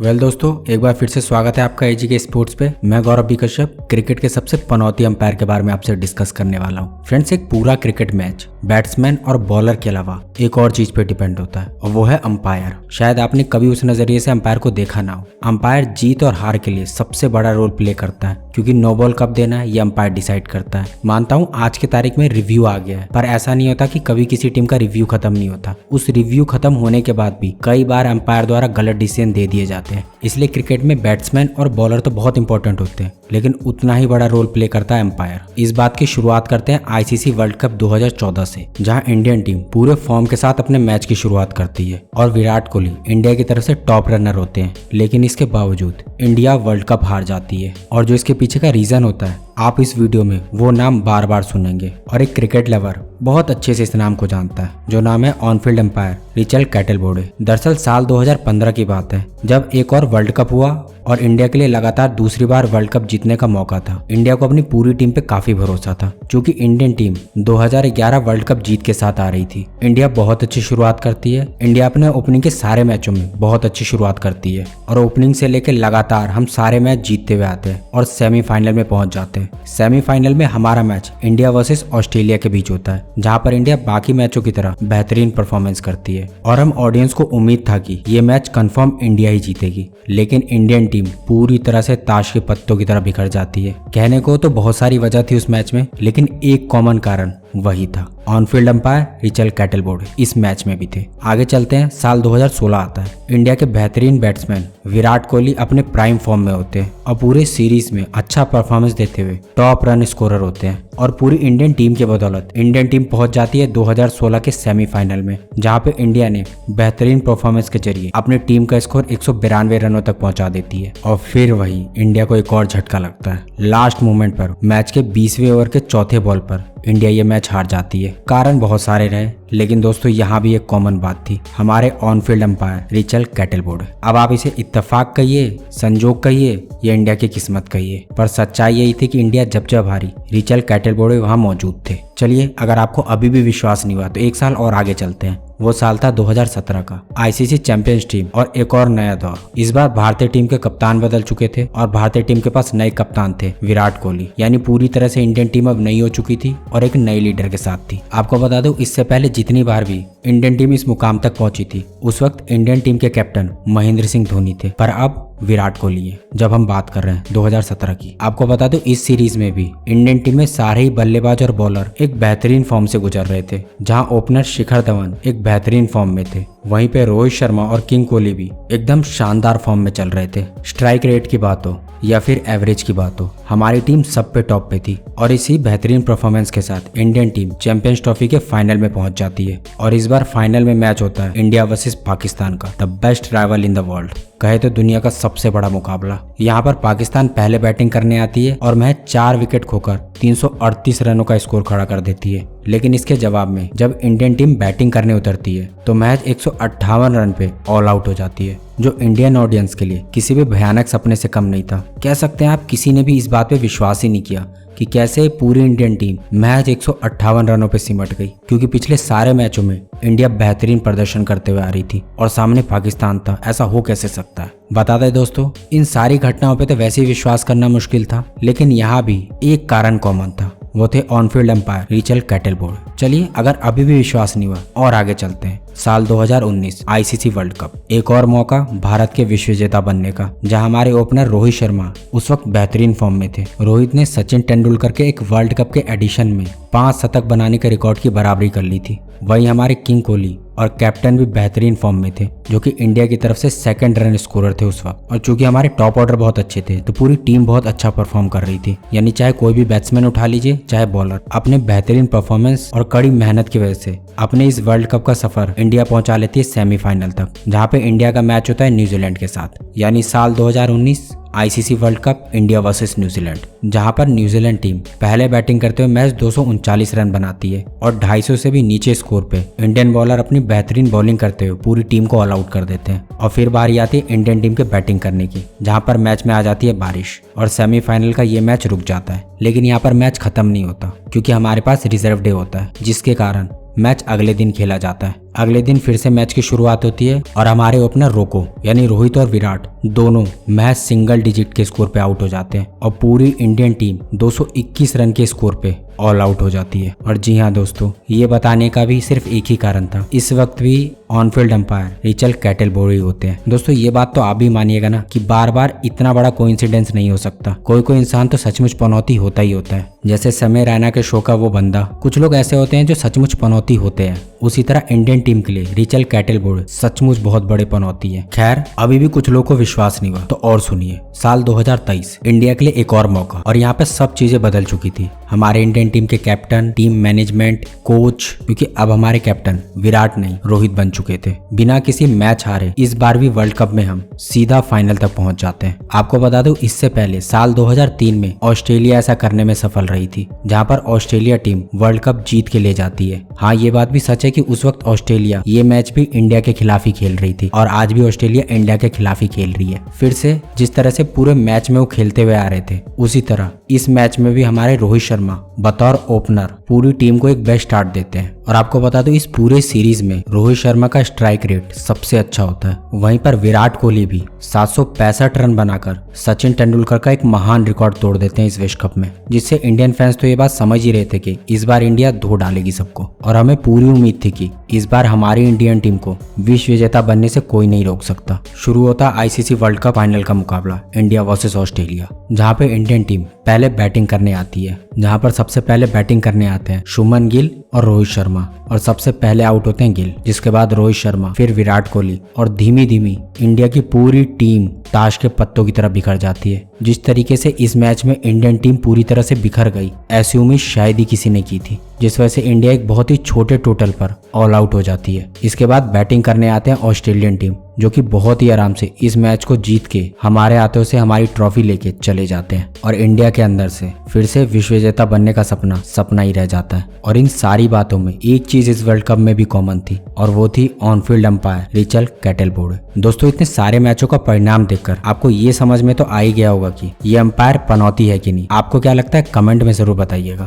दोस्तों, एक बार फिर से स्वागत है आपका एजी के स्पोर्ट्स पे। मैं गौरव बी कश्यप क्रिकेट के सबसे पनौती अंपायर के बारे में आपसे डिस्कस करने वाला हूँ। फ्रेंड्स, एक पूरा क्रिकेट मैच बैट्समैन और बॉलर के अलावा एक और चीज पे डिपेंड होता है और वो है अंपायर। शायद आपने कभी उस नजरिए से अंपायर को देखा ना हो। अंपायर जीत और हार के लिए सबसे बड़ा रोल प्ले करता है, क्योंकि नो बॉल कब देना है ये अंपायर डिसाइड करता है। मानता हूँ आज की तारीख में रिव्यू आ गया है, पर ऐसा नहीं होता कि कभी किसी टीम का रिव्यू खत्म नहीं होता। उस रिव्यू खत्म होने के बाद भी कई बार अंपायर द्वारा गलत डिसीजन दे दिए जाते हैं। इसलिए क्रिकेट में बैट्समैन और बॉलर तो बहुत इंपॉर्टेंट होते हैं, लेकिन उतना ही बड़ा रोल प्ले करता है अंपायर। इस बात की शुरुआत करते हैं आईसीसी वर्ल्ड कप 2014 से, जहां इंडियन टीम पूरे फॉर्म के साथ अपने मैच की शुरुआत करती है और विराट कोहली इंडिया की तरफ से टॉप रनर होते हैं। लेकिन इसके बावजूद इंडिया वर्ल्ड कप हार जाती है, और जो इसके पीछे का रीजन होता है आप इस वीडियो में वो नाम बार बार सुनेंगे। और एक क्रिकेट लवर बहुत अच्छे से इस नाम को जानता है, जो नाम है ऑन फील्ड अंपायर रिचर्ड कैटलबोर्डे। दरअसल साल 2015 की बात है, जब एक और वर्ल्ड कप हुआ और इंडिया के लिए लगातार दूसरी बार वर्ल्ड कप जीतने का मौका था। इंडिया को अपनी पूरी टीम पे काफी भरोसा था, क्योंकि इंडियन टीम 2011 वर्ल्ड कप जीत के साथ आ रही थी। इंडिया बहुत अच्छी शुरुआत करती है। इंडिया अपने ओपनिंग के सारे मैचों में बहुत अच्छी शुरुआत करती है और ओपनिंग से लेकर लगातार हम सारे मैच जीतते हुए आते हैं और सेमीफाइनल में पहुंच जाते हैं। सेमीफाइनल में हमारा मैच इंडिया वर्सेस ऑस्ट्रेलिया के बीच होता है, जहां पर इंडिया बाकी मैचों की तरह बेहतरीन परफॉर्मेंस करती है और हम ऑडियंस को उम्मीद था कि ये मैच कंफर्म इंडिया ही जीतेगी। लेकिन इंडियन टीम पूरी तरह से ताश के पत्तों की तरह बिखर जाती है। कहने को तो बहुत सारी वजह थी उस मैच में, लेकिन एक कॉमन कारण वही था, ऑन फील्ड अंपायर रिचर्ड कैटलबोर्डे इस मैच में भी थे। आगे चलते हैं, साल 2016 आता है। इंडिया के बेहतरीन बैट्समैन विराट कोहली अपने प्राइम फॉर्म में होते हैं और पूरे सीरीज में अच्छा परफॉर्मेंस देते हुए टॉप रन स्कोरर होते हैं। और पूरी इंडियन टीम के बदौलत इंडियन टीम पहुंच जाती है 2016 के सेमीफाइनल में, जहां पे इंडिया ने बेहतरीन परफॉर्मेंस के जरिए अपनी टीम का स्कोर 192 रनों तक पहुंचा देती है। और फिर वही इंडिया को एक और झटका लगता है। लास्ट मोमेंट पर मैच के 20वें ओवर के चौथे बॉल पर इंडिया ये मैच हार जाती है। कारण बहुत सारे रहे, लेकिन दोस्तों यहाँ भी एक कॉमन बात थी, हमारे ऑन फील्ड अंपायर रिचर्ड कैटलबोर्डे। अब आप इसे इत्तेफाक कहिए, संजोग कहिए या इंडिया की किस्मत कहिए, पर सच्चाई यही थी कि इंडिया जब हारी रिचर्ड कैटलबोर्डे वहां मौजूद थे। चलिए, अगर आपको अभी भी विश्वास नहीं हुआ तो एक साल और आगे चलते हैं। वो साल था 2017 का। आईसीसी चैंपियंस टीम और एक और नया दौर। इस बार भारतीय टीम के कप्तान बदल चुके थे और भारतीय टीम के पास नए कप्तान थे, विराट कोहली। यानी पूरी तरह से इंडियन टीम अब नई हो चुकी थी और एक नई लीडर के साथ थी। आपको बता दूं, इससे पहले जितनी बार भी इंडियन टीम इस मुकाम तक पहुंची थी, उस वक्त इंडियन टीम के कैप्टन महेंद्र सिंह धोनी थे, पर अब विराट कोहली है। जब हम बात कर रहे हैं 2017 की, आपको बता दो इस सीरीज में भी इंडियन टीम में सारे ही बल्लेबाज और बॉलर एक बेहतरीन फॉर्म से गुजर रहे थे। जहां ओपनर शिखर धवन एक बेहतरीन फॉर्म में थे, वहीं पे रोहित शर्मा और किंग कोहली भी एकदम शानदार फॉर्म में चल रहे थे। स्ट्राइक रेट की बात हो या फिर एवरेज की बात हो, हमारी टीम सब पे टॉप पे थी। और इसी बेहतरीन परफॉर्मेंस के साथ इंडियन टीम चैंपियंस ट्रॉफी के फाइनल में पहुंच जाती है। और इस बार फाइनल में मैच होता है इंडिया वर्सेस पाकिस्तान का, the best rival in the world, कहे तो दुनिया का सबसे बड़ा मुकाबला। यहाँ पर पाकिस्तान पहले बैटिंग करने आती है और मैच 4 विकेट खोकर 338 रनों का स्कोर खड़ा कर देती है। लेकिन इसके जवाब में जब इंडियन टीम बैटिंग करने उतरती है तो मैच 158 रन पे ऑल आउट हो जाती है, जो इंडियन ऑडियंस के लिए किसी भी भयानक सपने से कम नहीं था। कह सकते हैं आप किसी ने भी इस बात पे विश्वास ही नहीं किया कि कैसे पूरी इंडियन टीम मैच 158 रनों पे सिमट गई, क्योंकि पिछले सारे मैचों में इंडिया बेहतरीन प्रदर्शन करते हुए आ रही थी और सामने पाकिस्तान था। ऐसा हो कैसे सकता है? बता दें दोस्तों, इन सारी घटनाओं पे तो वैसे ही विश्वास करना मुश्किल था, लेकिन यहाँ भी एक कारण कॉमन था, वो थे ऑन फील्ड अंपायर रिचर्ड कैटलबोर्डे। चलिए, अगर अभी भी विश्वास नहीं हुआ और आगे चलते हैं, साल 2019 आईसीसी वर्ल्ड कप। एक और मौका भारत के विश्व विजेता बनने का, जहां हमारे ओपनर रोहित शर्मा उस वक्त बेहतरीन फॉर्म में थे। रोहित ने सचिन तेंदुलकर के एक वर्ल्ड कप के एडिशन में 5 शतक बनाने के रिकॉर्ड की बराबरी कर ली थी। वहीं हमारे किंग कोहली और कैप्टन भी बेहतरीन फॉर्म में थे, जो कि इंडिया की तरफ से सेकंड रन स्कोरर थे उस वक्त। और चूंकि हमारे टॉप ऑर्डर बहुत अच्छे थे, तो पूरी टीम बहुत अच्छा परफॉर्म कर रही थी। यानी चाहे कोई भी बैट्समैन उठा लीजिए, चाहे बॉलर, अपने बेहतरीन परफॉर्मेंस और कड़ी मेहनत की वजह से अपने इस वर्ल्ड कप का सफर इंडिया पहुंचा लेती है सेमीफाइनल तक, जहां पे इंडिया का मैच होता है न्यूजीलैंड के साथ। यानी साल 2019 ICC world cup India versus New Zealand, जहां पर न्यूजीलैंड टीम पहले बैटिंग करते हुए मैच 239 रन बनाती है और 250 से भी नीचे स्कोर पे इंडियन बॉलर अपनी बेहतरीन बॉलिंग करते हुए पूरी टीम को ऑल आउट कर देते हैं। और फिर बारी आती है इंडियन टीम के बैटिंग करने की, जहां पर मैच में आ जाती है बारिश और सेमीफाइनल का ये मैच रुक जाता है। लेकिन यहाँ पर मैच खत्म नहीं होता, क्योंकि हमारे पास रिजर्व डे होता है, जिसके कारण मैच अगले दिन खेला जाता है। अगले दिन फिर से मैच की शुरुआत होती है और हमारे ओपनर रोको यानी रोहित और विराट दोनों महज सिंगल डिजिट के स्कोर पे आउट हो जाते हैं और पूरी इंडियन टीम 221 रन के स्कोर पे ऑल आउट हो जाती है। और जी हाँ दोस्तों, ये बताने का भी सिर्फ एक ही कारण था, इस वक्त भी ऑन फील्ड अंपायर रिचर्ड कैटलबरी होते हैं। दोस्तों ये बात तो आप भी मानिएगा ना कि बार बार इतना बड़ा कोइंसिडेंस नहीं हो सकता। कोई कोई इंसान तो सचमुच पनौती होता ही होता है, जैसे समय रैना के शो का वो बंदा। कुछ लोग ऐसे होते हैं जो सचमुच पनौती होते हैं, उसी तरह इंडियन टीम के लिए रिचर्ड कैटलबरी सचमुच बहुत बड़े पनौती है। खैर अभी भी कुछ लोगों को विश्वास नहीं हुआ तो और सुनिए। साल 2023 इंडिया के लिए एक और मौका और यहाँ पे सब चीजें बदल चुकी थी। हमारे इंडियन टीम के कैप्टन, टीम मैनेजमेंट, कोच, क्योंकि अब हमारे कैप्टन विराट नहीं रोहित बन चुके थे। बिना किसी मैच हारे इस बार भी वर्ल्ड कप में हम सीधा फाइनल तक पहुंच जाते हैं। आपको बता दूं, इससे पहले साल 2003 में ऑस्ट्रेलिया ऐसा करने में सफल रही थी, जहां पर ऑस्ट्रेलिया टीम वर्ल्ड कप जीत के ले जाती है। हाँ, ये बात भी सच है कि उस वक्त ऑस्ट्रेलिया ये मैच भी इंडिया के खिलाफ ही खेल रही थी और आज भी ऑस्ट्रेलिया इंडिया के खिलाफ ही खेल रही है। फिर से जिस तरह से पूरे मैच में वो खेलते हुए आ रहे थे, उसी तरह इस मैच में भी हमारे रोहित शर्मा बतौर ओपनर पूरी टीम को एक बेस्ट स्टार्ट देते हैं। और आपको बता दो, इस पूरे सीरीज में रोहित शर्मा का स्ट्राइक रेट सबसे अच्छा होता है। वहीं पर विराट कोहली भी 765 रन बनाकर सचिन तेंदुलकर का एक महान रिकॉर्ड तोड़ देते हैं इस विश्व कप में, जिससे इंडियन फैंस तो ये बात समझ ही रहे थे कि इस बार इंडिया धो डालेगी सबको। और हमें पूरी उम्मीद थी कि इस बार हमारी इंडियन टीम को विश्व विजेता बनने से कोई नहीं रोक सकता। शुरू होता आईसीसी वर्ल्ड कप फाइनल का मुकाबला इंडिया वर्सेस ऑस्ट्रेलिया, जहां पे इंडियन टीम पहले बैटिंग करने आती है, जहां पर सबसे पहले बैटिंग करने आते हैं शुभमन गिल और रोहित शर्मा, और सबसे पहले आउट होते हैं गिल, जिसके बाद रोहित शर्मा, फिर विराट कोहली, और धीमी धीमी इंडिया की पूरी टीम ताश के पत्तों की तरह बिखर जाती है। जिस तरीके से इस मैच में इंडियन टीम पूरी तरह से बिखर गई, ऐसी उम्मीद शायद ही किसी ने की थी, जिस वजह से इंडिया एक बहुत ही छोटे टोटल पर ऑल आउट हो जाती है। इसके बाद बैटिंग करने आते हैं ऑस्ट्रेलियन टीम, जो कि बहुत ही आराम से इस मैच को जीत के हमारे हाथों से हमारी ट्रॉफी लेके चले जाते हैं और इंडिया के अंदर से फिर से विश्व विजेता बनने का सपना ही रह जाता है। और इन सारी बातों में एक चीज इस वर्ल्ड कप में भी कॉमन थी, और वो थी ऑन फील्ड अंपायर रिचर्ड कैटलबरी। दोस्तों इतने सारे मैचों का परिणाम देखकर आपको ये समझ में तो आ ही गया होगा कि ये अंपायर पनौती है कि नहीं। आपको क्या लगता है, कमेंट में जरूर बताइएगा।